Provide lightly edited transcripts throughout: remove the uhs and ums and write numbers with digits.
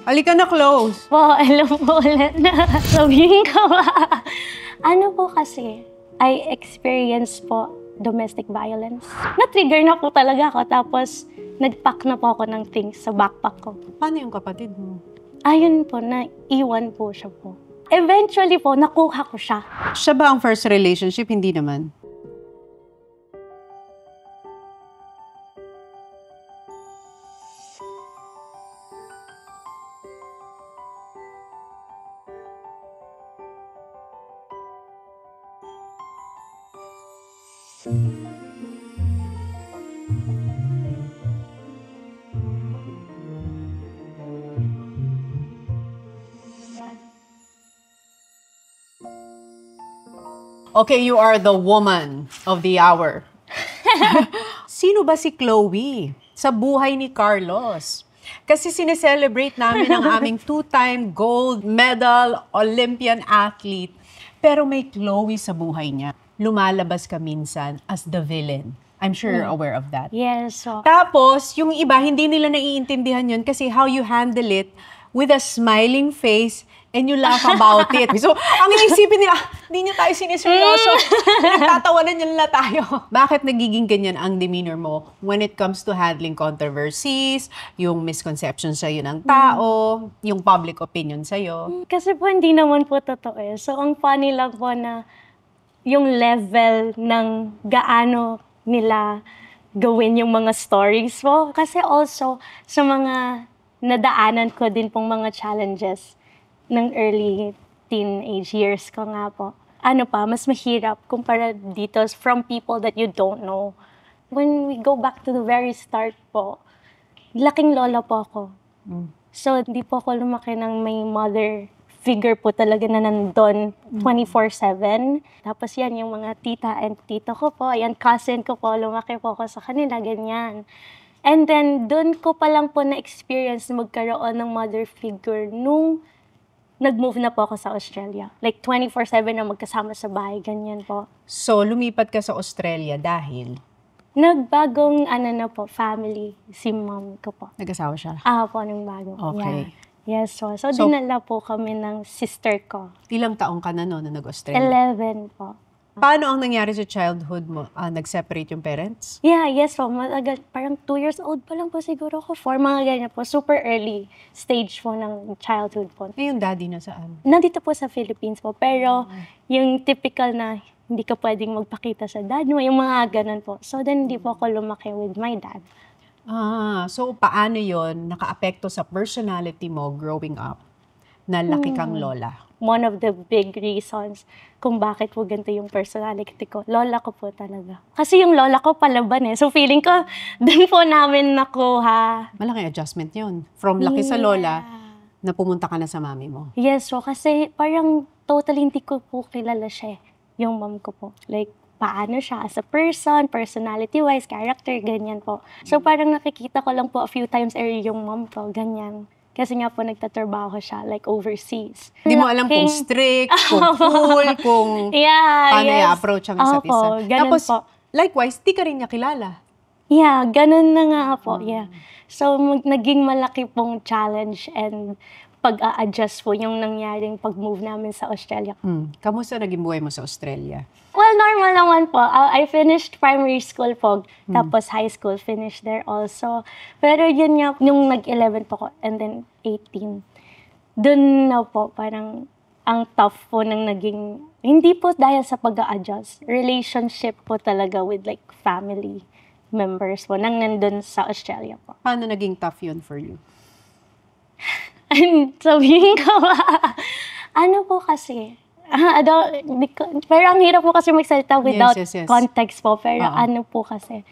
Halika na, close. Po, alam po ulit na sabihin ko ba? Ano po kasi, I experienced po domestic violence. Na-trigger na po talaga ako, tapos nag-pack na po ako ng things sa backpack ko. Paano yung kapatid mo? Ayun po, naiwan po siya po. Eventually po, nakuha ko siya. Siya ba ang first relationship? Hindi naman. Okay, you are the woman of the hour. Sino ba si Chloe sa buhay ni Carlos? Kasi sineselebrate namin ang aming 2-time gold medal Olympian athlete. Pero may Chloe sa buhay niya. Lumalabas ka minsan as the villain. I'm sure you're aware of that. Yes, so. Tapos, yung iba, hindi nila naiintindihan yun kasi how you handle it with a smiling face and you laugh about it. So, ang iisipin nila, hindi niya tayo siniseryoso. Nagtatawanan niya nila tayo. Bakit nagiging ganyan ang demeanor mo when it comes to handling controversies, yung misconception sa'yo ng tao, yung public opinion sa'yo? Kasi po hindi naman po totoo eh. So, ang funny lang po na yung level ng gaano nila gawin yung mga stories po. Kasi also, sa mga nadaanan ko din pong mga challenges ng early teenage years ko nga po. Ano pa, mas mahirap kumpara dito from people that you don't know. When we go back to the very start po, laking lola po ako. So, hindi po ako lumaki ng may mother figure po talaga na nandun 24/7. Tapos yan, yung mga tita and tito ko po, yan, cousin ko po, lumaki po ako sa kanila, ganyan. And then, dun ko pa lang po na-experience na magkaroon ng mother figure nung nag-move na po ako sa Australia. Like, 24/7 na magkasama sa bahay, ganyan po. So, lumipat ka sa Australia dahil? Nagbagong, na po, family, si mom ko po. Nag-asawa siya? Po, nung bago. Okay. Yeah. Yes, so dinala po kami ng sister ko. Ilang taong ka na no, na nag-Australia? 11 po. Paano ang nangyari sa childhood mo? Nag-separate yung parents? Yeah, yes po. Matagal, parang 2 years old pa lang po siguro ako. 4, mga ganyan po. Super early stage po ng childhood po. Yung daddy na saan? Nandito po sa Philippines po. Pero yung typical na hindi ka pwedeng magpakita sa dad mo, yung mga ganun po. So then hindi po ako lumaki with my dad. So paano yon naka-apekto sa personality mo growing up na laki kang lola? One of the big reasons kung bakit po ganito yung personality ko. Lola ko po talaga. Kasi yung lola ko palaban eh. So feeling ko, dun po namin nakuha. Malaking adjustment yun. From laki sa lola, na pumunta ka na sa mami mo. Yes, so kasi parang totally hindi ko po kilala siya yung mom ko po. Like, paano siya as a person, personality-wise, character, ganyan po. So parang nakikita ko lang po a few times a year yung mom ko, ganyan. Kasi nga po nagtatrabaho siya, like overseas. Hindi mo alam kung strict, kung cool, kung paano i-approach ang isa't isa. Tapos, po. Likewise, di ka rin niya kilala. Yeah, ganun na nga po, yeah. So naging malaki pong challenge and pag-a-adjust po yung nangyaring pag-move namin sa Australia. Kamusta naging buhay mo sa Australia? Well, normal naman po. I finished primary school po, tapos high school, finished there also. Pero yun nga, nung nag-11 po ko, and then 18, dun na po, parang ang tough po ng naging, hindi po dahil sa pag-a-adjust, relationship po talaga with like family members po, nang nandun sa Australia po. Paano naging tough yun for you? Sabihin ko ba? Ano po kasi, pero ang hirap po kasi magsalita without context po. Pero ano po kasi,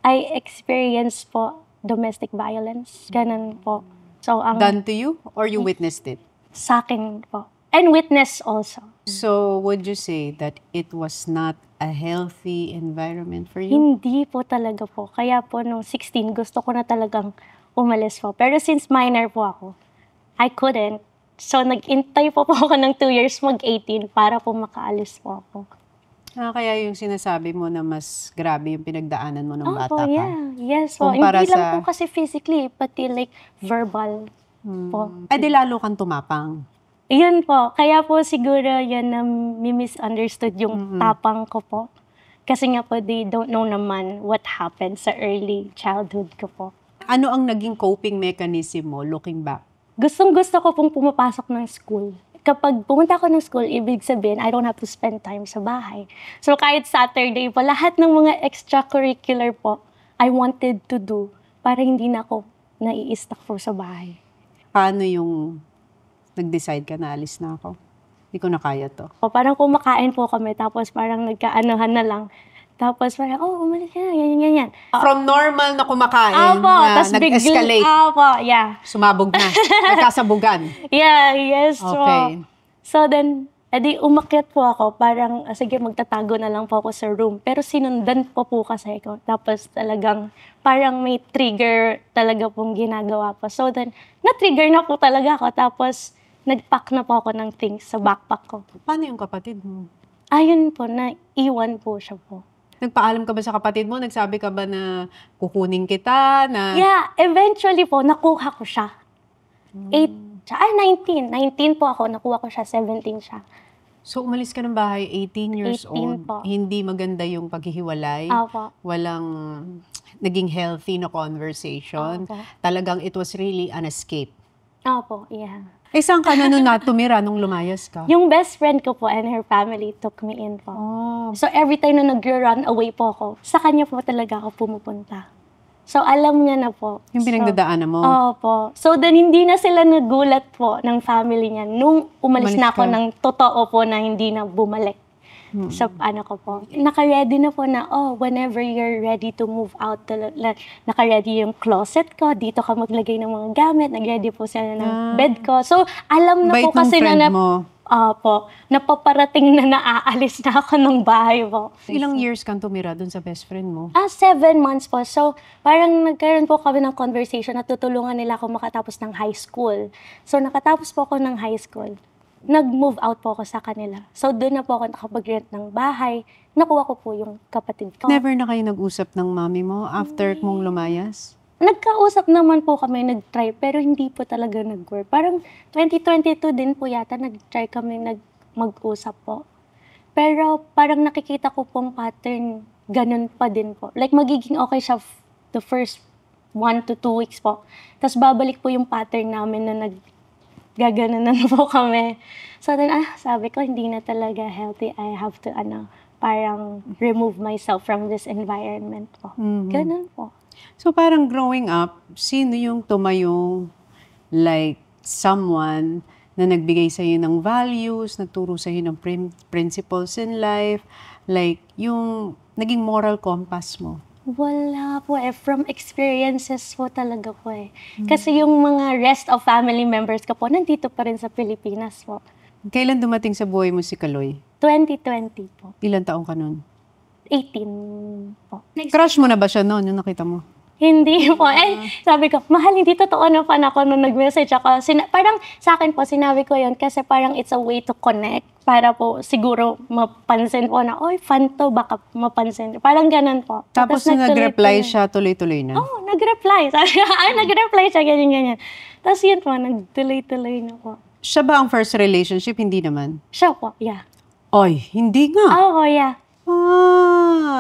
I experienced po domestic violence. Ganun po. So, done to you or you witnessed it? Sa akin po. And witness also. So, would you say that it was not a healthy environment for you? Hindi po talaga po. Kaya po nung 16, gusto ko na talagang umalis po. Pero since minor po ako, I couldn't. So, nag-intay po ako ng 2 years mag-18 para po makaalis po ako. Kaya yung sinasabi mo na mas grabe yung pinagdaanan mo ng bata ka? Yeah. Yes po. Hindi lang po kasi physically, pati like verbal po. Ay, di lalo kang tumapang. Yun po. Kaya po siguro yan na misunderstood yung tapang ko po. Kasi nga po, they don't know naman what happened sa early childhood ko po. Ano ang naging coping mechanism mo looking back? Gustong-gusto ko pong pumapasok ng school. Kapag pumunta ako ng school, ibig sabihin, I don't have to spend time sa bahay. So kahit Saturday po, lahat ng mga extracurricular po, I wanted to do para hindi na ako nai-stuck po sa bahay. Paano yung nag-decide ka na alis na ako? Hindi ko na kaya to. O, parang kumakain po kami, tapos parang nagkaanohan na lang. Tapos parang, umalis ka na, ganyan. From normal na kumakain na tas nag-escalate, yeah. sumabog na, nagkasabugan. Yeah, yes. Okay. So then, edi umakyat po ako, parang, sige, magtatago na lang po ako sa room. Pero sinundan po kasi ako. Tapos talagang, parang may trigger talaga pong ginagawa po. So then, na-trigger na po talaga ako. Tapos, nag-pack na po ako ng things sa backpack ko. Paano yung kapatid mo? Ayun po, naiwan po siya po. Nagpaalam ka ba sa kapatid mo? Nagsabi ka ba na kukunin kita? Yeah, eventually po, nakuha ko siya. 19 po ako, nakuha ko siya, 17 siya. So, umalis ka ng bahay, 18 years 18 old. po. Hindi maganda yung paghihiwalay. Opo. Walang naging healthy na conversation. Opo. Talagang it was really an escape. Opo, yeah. Eh, saan ka na nun tumira nung lumayas ka? Yung best friend ko po and her family took me in po. Oh. So every time na nag-run away po ako, sa kanya po talaga ako pumupunta. So alam niya na po. Yung pinagdadaanan mo? Opo. So then hindi na sila nagulat po ng family niya nung umalis na ako ka. ng totoo po na hindi na bumalik. Sa ano ko po. Naka-ready na po na, whenever you're ready to move out, naka-ready yung closet ko, dito ka maglagay ng mga gamit, nag-ready po sila ng bed ko. So, alam na Bait po ng kasi friend na, mo. po, napaparating na naaalis na ako ng bahay po. Ilang years kang tumira dun sa best friend mo? 7 months po. So, parang nagkaroon po kami ng conversation na tutulungan nila ako makatapos ng high school. So, nakatapos po ako ng high school. Nag-move out po ako sa kanila. So, doon na po ako nakapag-rent ng bahay. Nakuha ko po yung kapatid ko. Never na kayo nag-usap ng mami mo after mong lumayas? Nagkausap naman po kami, nag-try, pero hindi po talaga nag-work. Parang 2022 din po yata, nag-try kami mag-usap po. Pero parang nakikita ko pong pattern, ganun pa din po. Like, magiging okay siya the first 1 to 2 weeks po. Tapos babalik po yung pattern namin na gaganunan po kami. So then, sabi ko, hindi na talaga healthy. I have to, parang remove myself from this environment po. Ganun po. So parang growing up, sino yung tumayong like someone na nagbigay sa'yo ng values, nagturo sa'yo ng principles in life, like yung naging moral compass mo? Wala po eh. From experiences po talaga po eh. Kasi yung mga rest of family members ko po, nandito pa rin sa Pilipinas po. Kailan dumating sa buhay mo si Kaloy? 2020 po. Ilan taong ka nun? 18 po. Crush mo na ba siya noon, yung nakita mo? Hindi po. Sabi ko, mahal, hindi totoo na fan ako nung nag-message ako. Parang sa akin po, sinabi ko yun kasi parang it's a way to connect. Para po siguro mapansin po na, oy, fan to, baka mapansin. Parang ganun po. Tapos nung nag-reply siya, tuloy-tuloy na? Nag-reply. Sabi ko, nag-reply siya, ganyan-ganyan. Tapos yun po, nagtuloy-tuloy na po. Siya ba ang first relationship? Hindi naman. Siya po, yeah. Oy, hindi nga. Oo, yeah.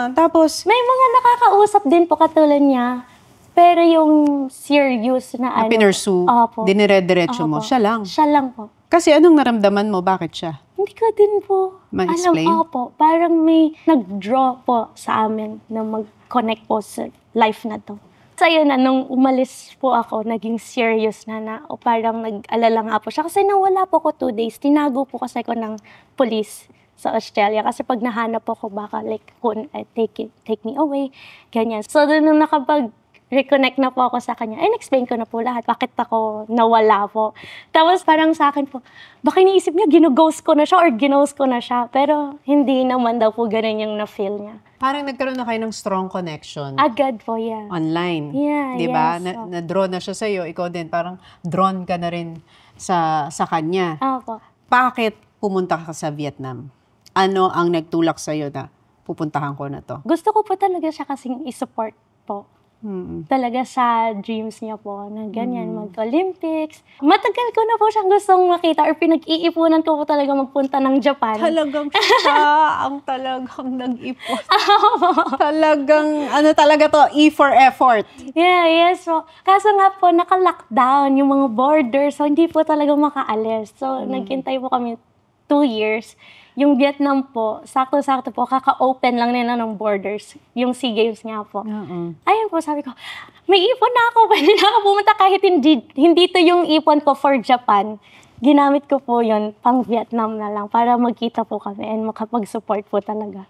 Tapos? May mga nakakausap din po katulad niya. Pero yung serious na Pinursu, dinire-diretso mo, Opo. siya lang. Siya lang po. Kasi anong naramdaman mo? Bakit siya? Hindi ko din po Ma-explain? alam. Opo, parang may nag-draw po sa amin na mag-connect po sa life na to. So yun na, nung umalis po ako, naging serious na o parang nag-alala nga po siya. Kasi nawala po ko 2 days. Tinago po kasi ko ng police sa Australia. Kasi pag nahanap po ko, baka like, take me away, ganyan. So doon nung reconnect na po ako sa kanya. Explain ko na po lahat. Bakit ako nawala po. Tapos parang sa akin po, baka iniisip niya, gino-ghost ko na siya or ginost ko na siya. Pero hindi naman daw po ganun yung na-feel niya. Parang nagkaroon na kayo ng strong connection. Agad po, yeah. Online. Yeah, diba? yes. Na-draw na siya sa'yo. Ikaw din, parang drawn ka na rin sa kanya. Opo. Bakit pumunta ka sa Vietnam? Ano ang nagtulak sa'yo na pupuntahan ko na to? Gusto ko po talaga siya kasing i-support po. talaga sa dreams niya po na ganyan, mag-Olympics. Matagal ko na po siyang gustong makita or pinag-iipunan ko po talaga magpunta ng Japan. Talagang siya ang talagang nag-ipon. Talagang, ano talaga to, E for effort. Yeah, yes po. Kaso nga po, naka-lockdown yung mga borders, so hindi po talaga makaalis. So, naghintay po kami 2 years. Yung Vietnam po, sakto-sakto po, kaka-open lang nila ng borders. Yung SEA Games nga po. Ayun po, sabi ko, may ipon na ako, pwede na ako pumunta kahit hindi to yung ipon ko for Japan. Ginamit ko po yun, pang Vietnam na lang, para magkita po kami and makapag-support po talaga.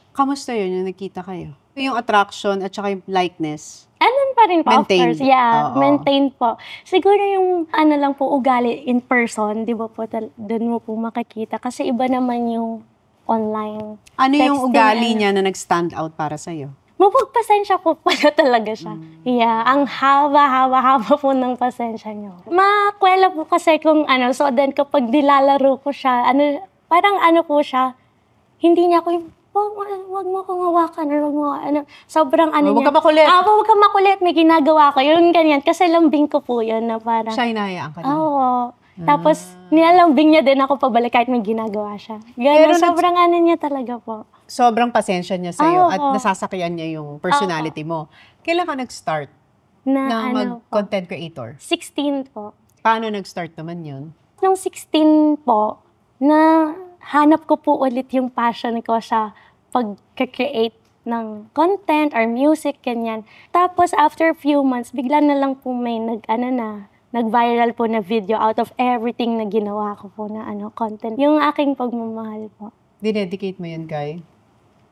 Kamusta yun yung nakita kayo? Yung attraction at saka yung likeness? Andun pa rin po, Maintained. of course. Yeah, Oo. maintained po. Siguro yung lang po, ugali in person, di ba po, doon mo po makikita. Kasi iba naman yung online. Ano yung Texting ugali and- niya na nag-stand out para sa'yo? Mapagpasensya po pala talaga siya. Yeah, ang haba po ng pasensya niyo. Makwela po kasi kung so then kapag nilalaro ko siya, parang po siya, hindi niya ako yung, wag mo akong hawakan or wag mo, sobrang Huwag niya. ka makulit. Huwag ka makulit, may ginagawa ko. Yung ganyan, kasi lambing ko po yun na parang, Siya hinahayaan ka niya. oo. Tapos, nilalambing niya din ako pabalik kahit may ginagawa siya. Pero Ganun, sobrang niya talaga po. Sobrang pasensya niya sa'yo Oo. at nasasakyan niya yung personality mo. Kailan ka nag-start na Po. mag-content creator? 16 po. Paano nag-start naman yun? Nung 16 po, na hanap ko po ulit yung passion ko sa pag-create ng content or music, ganyan. Tapos, after a few months, bigla na lang po may nag-viral po na video out of everything na ginawa ko po na content. Yung aking pagmamahal po. Dinedicate mo yun, Guy?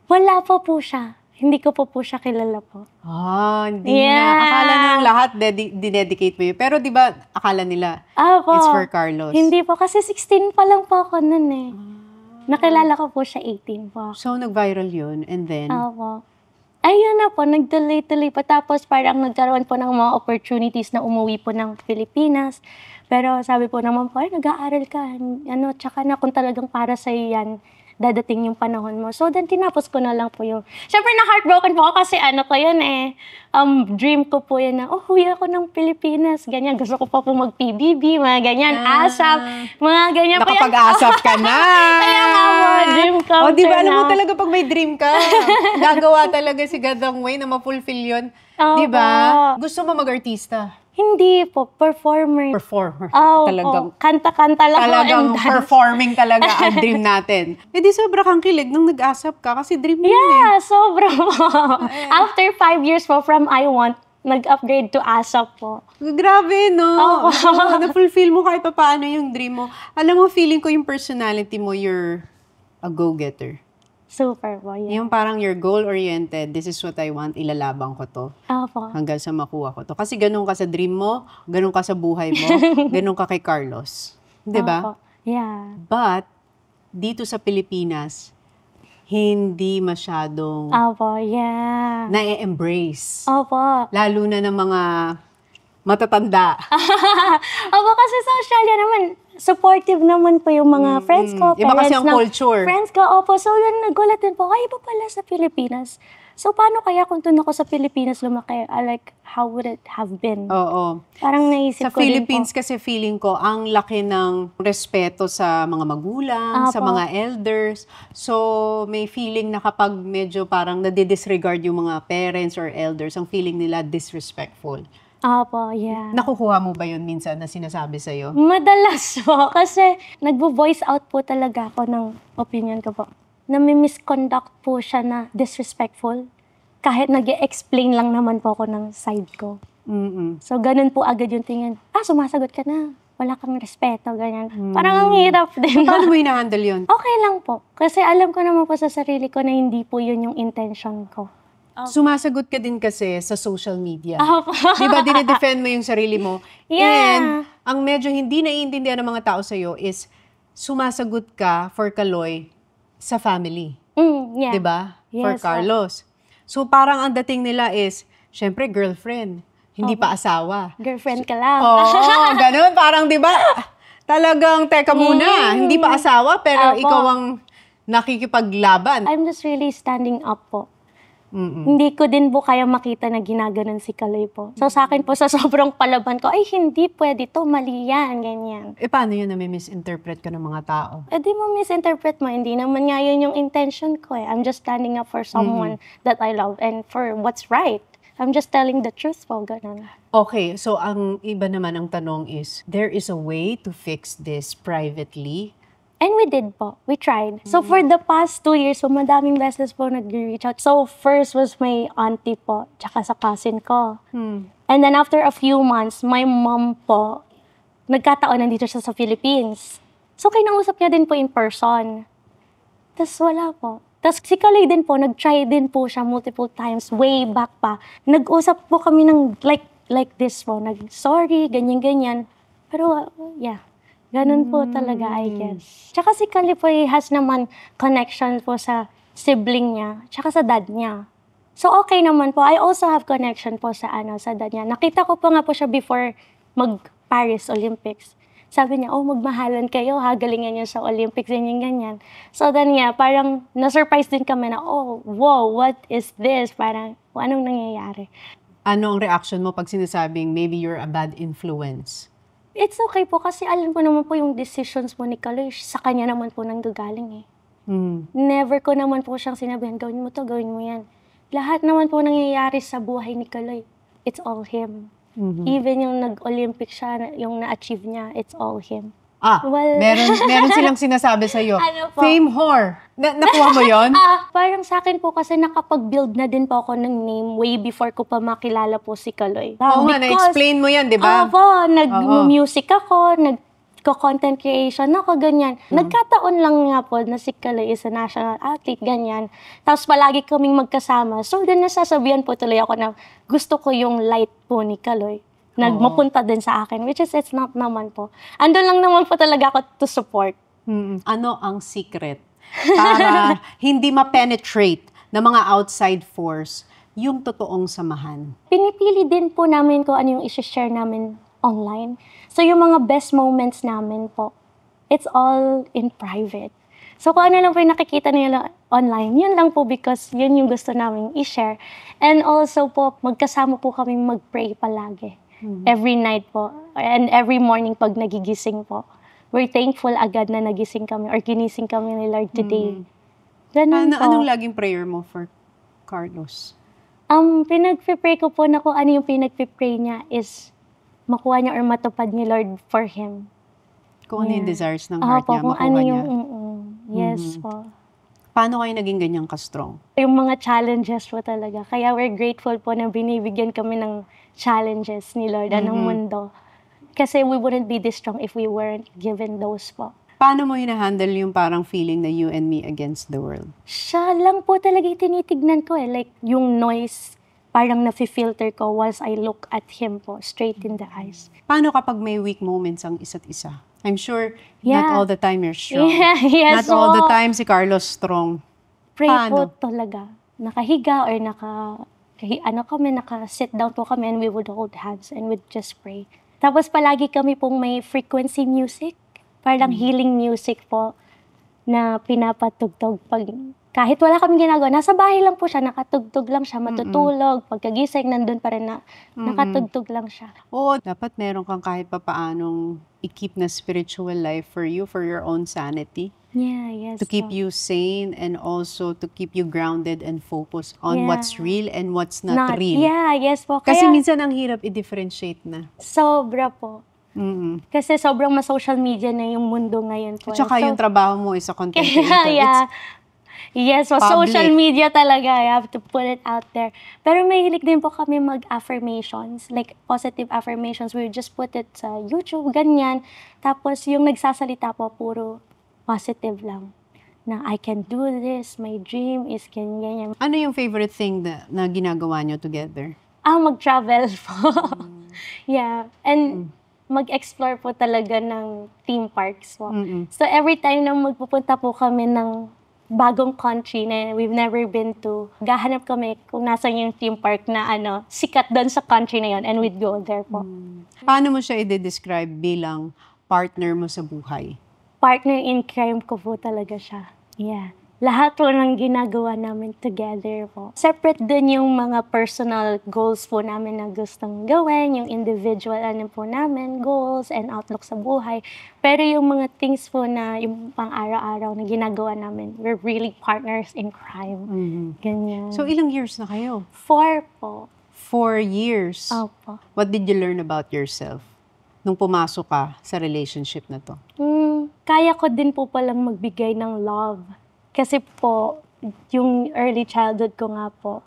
Wala po siya. Hindi ko po siya kilala po. Hindi Yeah. na. Akala na yung lahat dinedicate mo yun. Pero di ba, akala nila, Po. it's for Carlos. Hindi po, kasi 16 pa lang po ako nun eh. Nakilala ko po siya 18 po. So, nag-viral yun. And then, Opo. Ayun na po, nagtuloy-tuloy pa. Tapos parang nagkaroon po ng mga opportunities na umuwi po ng Pilipinas. Pero sabi po naman po, nag-aaral ka. Tsaka na kung talagang para sa'yo yan, dadating yung panahon mo. So then, tinapos ko na lang po yung... Siyempre, na-heartbroken po ako kasi ko yun eh. Dream ko po yun na, huwi ako ng Pilipinas. Ganyan, gusto ko pa po mag-PBB, mga ganyan, ASAP, mga ganyan. nakapag-asap ka na. Kaya nga po, dream come Di ba, true alam mo na. talaga pag may dream ka, gagawa talaga si God ang way na ma-fulfill yun. Di ba? Gusto mo mag-artista? Hindi po, performer. Performer. Talagang kanta-kanta lang Talagang po and dance. performing talaga ang dream natin. Di sobra kang kilig nung nag-asap ka kasi dream mo yun eh. Yeah, sobra po. After 5 years po from I Want, nag-upgrade to ASAP po. Grabe, no? Na-fulfill mo kahit pa paano yung dream mo. Alam mo, feeling ko yung personality mo, you're a go-getter. Super po, yeah. Yung parang you're goal-oriented, this is what I want, ilalabang ko to. Opo. Hanggang sa makuha ko to. Kasi ganun ka sa dream mo, ganun ka sa buhay mo, ganun ka kay Carlos. Di ba? Opo. Yeah. But, dito sa Pilipinas, hindi masyadong Opo, yeah. na-embrace. Opo. Lalo na ng mga matatanda. Opo, kasi sa Australia naman, supportive naman po yung mga friends ko, Iba kasi parents ang ng culture. friends ko. Opo, so then nagulat din po, iba pala sa Pilipinas. So, paano kaya kung doon ako sa Pilipinas lumaki? Like, how would it have been? Oo. Parang naisip Sa ko din Philippines po. kasi feeling ko, ang laki ng respeto sa mga magulang, sa Apo. mga elders. So, may feeling na kapag medyo parang nadidisregard yung mga parents or elders, ang feeling nila disrespectful. Opo, yeah. Nakukuha mo ba yun minsan na sinasabi sa'yo? Madalas po, kasi nagvo-voice out po talaga ako ng opinion ko po. Nami-misconduct po siya na disrespectful. Kahit nag-explain lang naman po ako ng side ko. So, ganun po agad yung tingin. Sumasagot ka na. Wala kang respeto, ganyan. Parang ang hirap din. Paano mo hinahandle yun? Okay lang po. Kasi alam ko naman po sa sarili ko na hindi po yun yung intention ko. Sumasagot ka din kasi sa social media. Opo. Di ba, dinidefend mo yung sarili mo? Yeah. And ang medyo hindi naiintindihan ng mga tao sa'yo is sumasagot ka for Kaloy sa family. Yeah. Di ba? Yes, For Carlos. So parang ang dating nila is, syempre girlfriend, hindi pa asawa. Girlfriend ka lang. Oo, ganun. Parang di ba, talagang teka muna, hindi pa asawa pero Opo. ikaw ang nakikipaglaban. I'm just really standing up po. Hindi ko din po kaya makita na ginaganon si Kaloy po. So sa akin po, sa sobrang palaban ko, ay hindi pwede to, mali yan, ganyan. Paano yun na may misinterpret ka ng mga tao? Di mo misinterpret mo, hindi naman nga yun yung intention ko eh. I'm just standing up for someone that I love and for what's right. I'm just telling the truth po, ganun. Okay, so ang iba naman ang tanong is, there is a way to fix this privately? And we did po. We tried. So for the past 2 years, so madaming beses po nag-reach out. So first was my auntie po, tsaka sa cousin ko. And then after a few months, my mom po, nagkataon nandito siya sa Philippines. So kinausap niya din po in person. Tapos wala po. Tapos si Kaloy din po, nag-try din po siya multiple times, way back pa. Nag-usap po kami ng like this po, sorry, ganyan-ganyan. Pero yeah. Ganun po talaga, I guess. Tsaka si Kaloy po has naman connection po sa sibling niya, tsaka sa dad niya. So okay naman po. I also have connection po sa sa dad niya. Nakita ko pa nga po siya before mag-Paris Olympics. Sabi niya, magmahalan kayo ha, galingan niyo sa Olympics, ganyan. So then parang na-surprise din kami na, wow, what is this? Parang, anong nangyayari? Ano ang reaction mo pag sinasabing maybe you're a bad influence? It's okay po kasi alam ko naman po yung decisions mo ni Kaloy, sa kanya naman po nanggagaling eh. Never ko naman po siyang sinabihan, gawin mo to, gawin mo yan. Lahat naman po nangyayari sa buhay ni Kaloy, it's all him. Even yung nag-Olympic siya, yung na-achieve niya, it's all him. Well, meron silang sinasabi sa'yo. Ano po? Fame whore. Nakuha mo yon? Parang sa akin po kasi nakapag-build na din po ako ng name way before ko pa makilala po si Kaloy. Oo nga, na-explain mo yan, di ba? Nag-music ako, nag-content creation ako, ganyan. Nagkataon lang nga po na si Kaloy is a national athlete, ganyan. Tapos palagi kaming magkasama. So, doon nasasabihan po tuloy ako na gusto ko yung light po ni Kaloy. Mapunta din sa akin, which is it's not naman po. Andun lang naman po talaga ako to support. Ano ang secret para hindi ma-penetrate ng mga outside force yung totoong samahan? Pinipili din po namin kung ano yung isi-share namin online. So yung mga best moments namin po, it's all in private. So kung ano lang po yung nakikita nila online, yun lang po because yun yung gusto namin i-share. And also po, magkasama po kaming mag-pray palagi. Every night po. And every morning pag nagigising po. We're thankful agad na nagising kami or ginising kami ni Lord today. Ganun po. Anong laging prayer mo for Carlos? Pinagpipray ko po na kung ano yung pinagpipray niya is makuha niya or matupad ni Lord for him. Kung ano yung desires ng heart niya, makuha niya. Yes po. Paano kayo naging ganyan ka-strong? Yung mga challenges po talaga. Kaya we're grateful po na binibigyan kami ng challenges ni Lord ng mundo. Kasi we wouldn't be this strong if we weren't given those po. Paano mo hinahandle yung parang feeling na you and me against the world? Siya lang po talaga yung tinitignan ko eh. Like yung noise, parang nafe-filter ko once I look at him po, straight in the eyes. Paano kapag may weak moments ang isa't isa? I'm sure not all the time you're strong. Yes, not all the time si Carlos strong. Pray Paano? po talaga. Nakahiga or naka-sit down po kami and we would hold hands and we'd just pray. Tapos palagi kami pong may frequency music, parang healing music po na pinapatugtog pag kahit wala kaming ginagawa. Nasa bahay lang po siya, nakatugtog lang siya, matutulog. Pagkagising, nandun pa rin na nakatugtog lang siya. Oo, dapat meron kang kahit papaanong i-keep na spiritual life for you, for your own sanity. Yeah, yes. To keep you sane and also to keep you grounded and focused on what's real and what's not real. Yeah, yes po. Kasi Kaya, minsan ang hirap i-differentiate na. sobra po. Kasi sobrang ma-social media na yung mundo ngayon po. At saka yung trabaho mo is a content creator. Yeah. Yes, so public. social media talaga, you have to put it out there. Pero mahilig din po kami mag-affirmations, like positive affirmations. We just put it sa YouTube, ganyan. Tapos yung nagsasalita po, puro positive lang. Na I can do this, my dream is ganyan. Ano yung favorite thing na ginagawa nyo together? Mag-travel po. Yeah, and mag-explore po talaga ng theme parks po. So every time na magpupunta po kami ng bagong country na we've never been to, gahanap kami kung nasan yung theme park na sikat doon sa country na yun and we'd go there po. Paano mo siya i-describe bilang partner mo sa buhay? Partner in crime ko po talaga siya. Yeah. lahat po ng ginagawa namin together po. Separate din yung mga personal goals po namin na gustong gawin, yung individual po namin, goals and outlook sa buhay. Pero yung mga things po na yung pang-araw-araw na ginagawa namin, we're really partners in crime. Ganyan. So, ilang years na kayo? 4 po. 4 years. Opo. What did you learn about yourself nung pumasok ka sa relationship na to? Kaya ko din po palang magbigay ng love. Kasi po, yung early childhood ko nga po,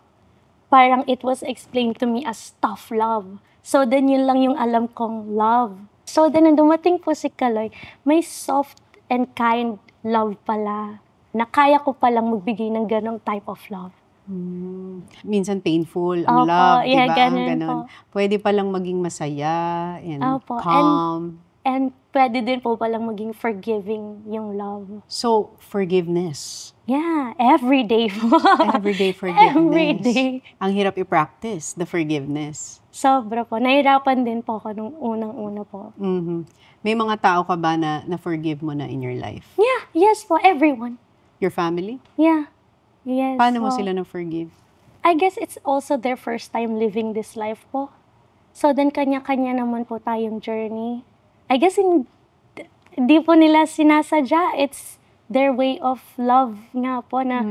parang it was explained to me as tough love. So then yun lang yung alam kong love. So then nung dumating po si Kaloy, may soft and kind love pala. Na kaya ko palang magbigay ng ganong type of love. Minsan painful ang Opo, love, yeah, diba? ganun Ganon. po. Pwede palang maging masaya and Opo, calm. And pwede din po palang maging forgiving yung love. So, forgiveness. Yeah, every day po. Everyday forgiveness. Every day. Ang hirap i-practice, the forgiveness. Sobra po. Nahirapan din po ako nung unang-una po. May mga tao ka ba na na-forgive mo na in your life? Yeah, yes po, everyone. Your family? Yeah. Yes. Paano mo po. sila na-forgive? I guess it's also their first time living this life po. So then kanya-kanya naman po tayong journey. I guess hindi po nila sinasadya. It's their way of love nga po na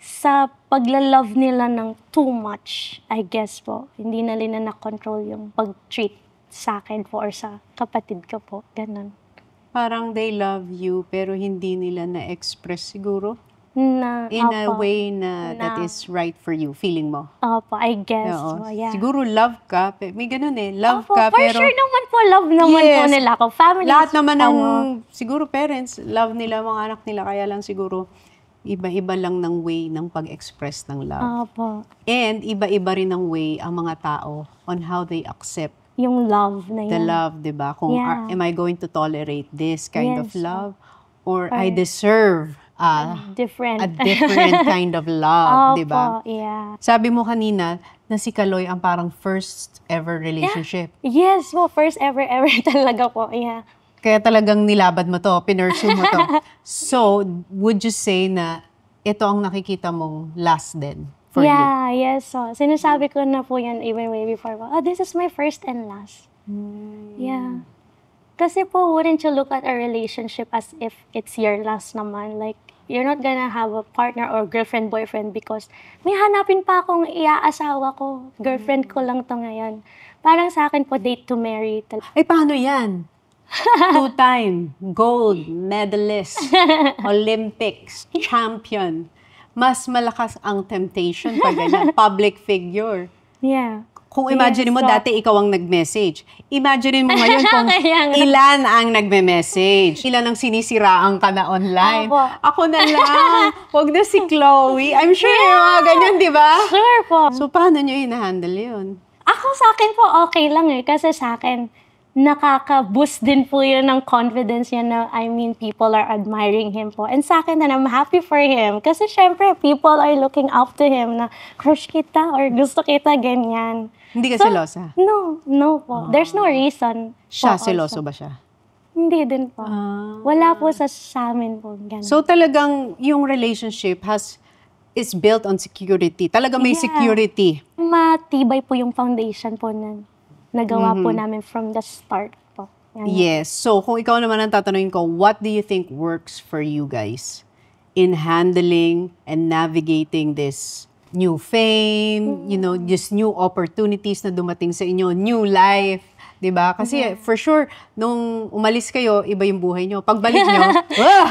sa pagla-love nila ng too much, I guess po. Hindi na nila na-control yung pag-treat sa akin po or sa kapatid ko po. Ganon. Parang they love you pero hindi nila na-express siguro? Na, In a opo, way na that is right for you, feeling mo? Opo, I guess. Oo. Po, yeah. Siguro love ka, may ganun love Opo, ka for pero... sure naman po, love naman po Yes. nila ako. Family. Lahat naman ng, siguro parents, love nila mga anak nila, kaya lang siguro iba-iba lang ng way ng pag-express ng love. Opo. And iba-iba rin ng way ang mga tao on how they accept Yung love na the yan. love, di ba? Kung Yeah. am I going to tolerate this kind of Yes. love or I deserve Different. a different kind of love, di ba? Opo, yeah. Sabi mo kanina na si Kaloy ang parang first ever relationship. Yes po, first ever talaga po. Yeah. Kaya talagang nilabad mo to, pinursue mo to. So, would you say na ito ang nakikita mong last din for you? Yeah, yes. So, sinasabi ko na po yan even way before. This is my first and last. Yeah. Kasi po, wouldn't you look at a relationship as if it's your last naman? Like, you're not gonna have a partner or girlfriend, boyfriend because may hanapin pa akong iaasawa ko. Girlfriend ko lang to ngayon. Parang sa akin po, date to marry. Ay, paano yan? 2-time gold medalist, Olympics, champion. Mas malakas ang temptation pag ganyan, public figure. Yeah. Kung imagine mo, so- dati ikaw ang nag-message. Imagine mo ngayon kung Kaya nga. ilan ang nagme-message. Ilan ang sinisiraan ka na online. Opo. Ako na lang. Huwag na si Chloe. I'm sure yung mga ganyan, di ba? Sure po. So, paano nyo i-handle yun? Ako sa akin po okay lang kasi sa akin nakaka-boost din po yun ng confidence niya na people are admiring him po. And sa akin na I'm happy for him kasi syempre people are looking up to him na crush kita or gusto kita ganyan. Hindi ka selosa? No po. There's no reason. Siya, po seloso also. ba siya? Hindi din po. Wala po sa amin po. Ganun. So, talagang yung relationship is built on security. Talaga may Yeah. security. Matibay po yung foundation po na nagawa po namin from the start po. Yan. Yes. So, kung ikaw naman ang tatanungin ko, what do you think works for you guys in handling and navigating this new fame, just new opportunities na dumating sa inyo, new life, 'di ba? Kasi for sure, nung umalis kayo, iba yung buhay nyo. Pagbalik nyo,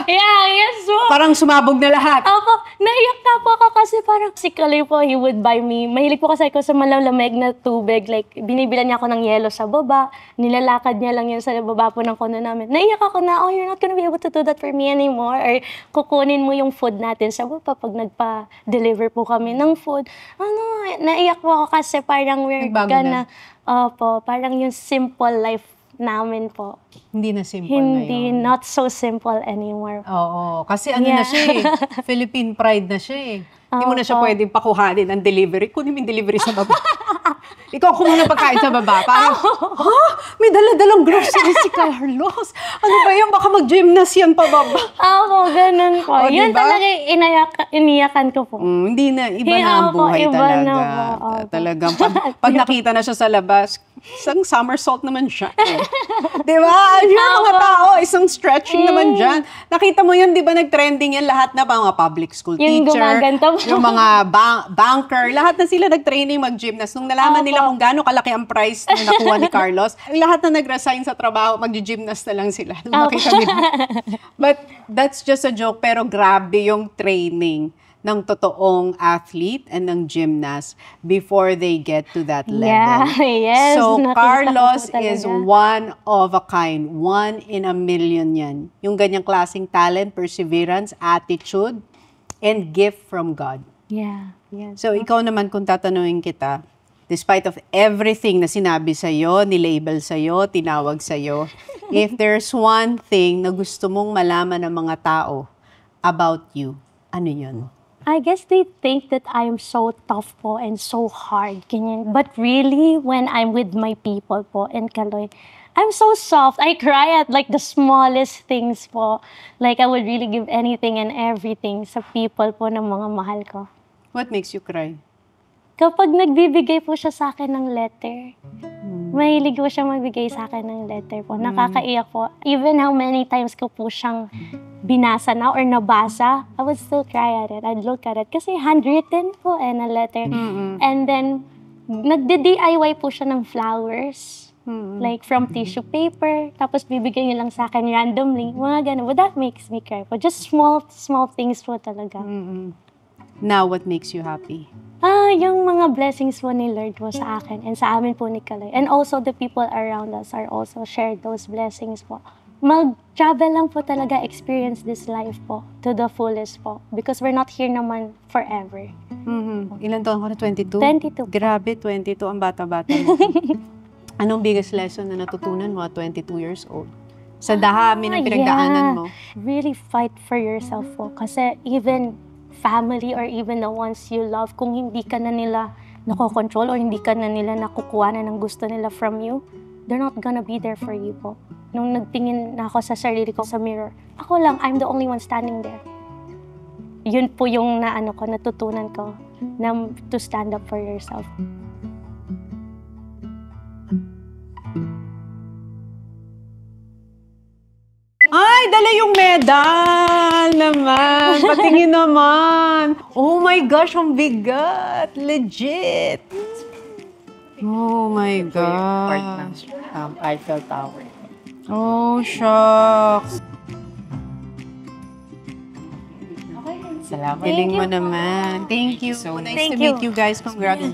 Yeah, yes po. parang sumabog na lahat. Opo, naiyak na po ako kasi parang si Kaloy po, he would buy me. Mahilig po kasi ako sa malalamig na tubig. Like, binibilan niya ako ng yelo sa baba. Nilalakad niya lang yun sa baba po ng kono namin. Naiyak ako na, you're not gonna be able to do that for me anymore. Or kukunin mo yung food natin sa baba pag nagpa-deliver po kami ng food. Naiyak po ako kasi parang we're Nagbago gonna, opo, parang yung simple life namin po. Hindi na simple Hindi, ngayon. not so simple anymore. Oo. Kasi na siya Philippine pride na siya Hindi mo na siya Opo. pwedeng pakuhanin ang delivery. Kunin mo yung delivery sa baba. Ikaw kumuha ng pagkain sa baba. Parang, ha? May dala-dalang groceries si Carlos. Ano ba yan? Baka mag-gymnast yan pababa. Ako, ganun po. O, Yun diba? talaga iniyakan ko po. Hindi na, iba na ang Ako, buhay iba talaga. na po. Opo. Talagang, pag nakita na siya sa labas, isang somersault naman siya. Di ba? Yung mga tao, isang stretching naman dyan. Nakita mo yun, di ba nag-trending yan lahat na mga public school Yung teacher, gumaganta po. yung mga banker, lahat na sila nag-training mag-gymnast. Nung nalaman nila kung gaano kalaki ang price na nakuha ni Carlos, lahat na nag-resign sa trabaho, mag-gymnast na lang sila. Nung makita nila. But that's just a joke, pero grabe yung training ng totoong athlete and ng gymnast before they get to that level. Yeah, yes. So, Nakita ko Carlos po talaga. is one of a kind. 1 in a million yan. Yung ganyang klaseng talent, perseverance, attitude, and gift from God. Yeah, yes. So, ikaw naman kung tatanungin kita, despite of everything na sinabi sa'yo, nilabel sa'yo, tinawag sa'yo, if there's one thing na gusto mong malaman ng mga tao about you, ano yun? I guess they think that I am so tough po and so hard. Ganyan. But really, when I'm with my people po in Kaloy, I'm so soft. I cry at like the smallest things po. Like I would really give anything and everything sa people po ng mga mahal ko. What makes you cry? Kapag nagbibigay po siya sa akin ng letter, mahilig po siya magbigay sa akin ng letter po. Nakakaiyak po. Even how many times ko po siyang binasa na or nabasa, I would still cry at it. I'd look at it. Kasi handwritten po and a letter. And then, nagde-DIY po siya ng flowers. Like from tissue paper. Tapos bibigay niya lang sa akin randomly. Mga ganun. But that makes me cry po. Just small things po talaga. Now, what makes you happy? Yung mga blessings po ni Lord po sa akin and sa amin po ni Kaloy. And also the people around us are also shared those blessings po. Mag-travel lang po talaga, experience this life po to the fullest po. Because we're not here naman forever. Ilan taon ka na? 22? 22. Grabe, 22. Ang bata-bata mo. Anong biggest lesson na natutunan mo at 22 years old? Sa dami ng pinagdaanan mo. Really fight for yourself po. Kasi even family or even the ones you love, kung hindi ka na nila nakokontrol or hindi ka na nila nakukuha na ng gusto nila from you, they're not gonna be there for you po. Nung nagtingin na ako sa sarili ko sa mirror, ako lang, I'm the only one standing there. Yun po yung natutunan ko na to stand up for yourself. Ay, dala yung medal naman. Patingin naman. Oh my gosh, ang bigat. Legit. Oh my gosh. Eiffel Tower. Oh, shucks. Salamat. Galing mo naman. Thank you. So Nice Thank to meet you. you guys. Congrats.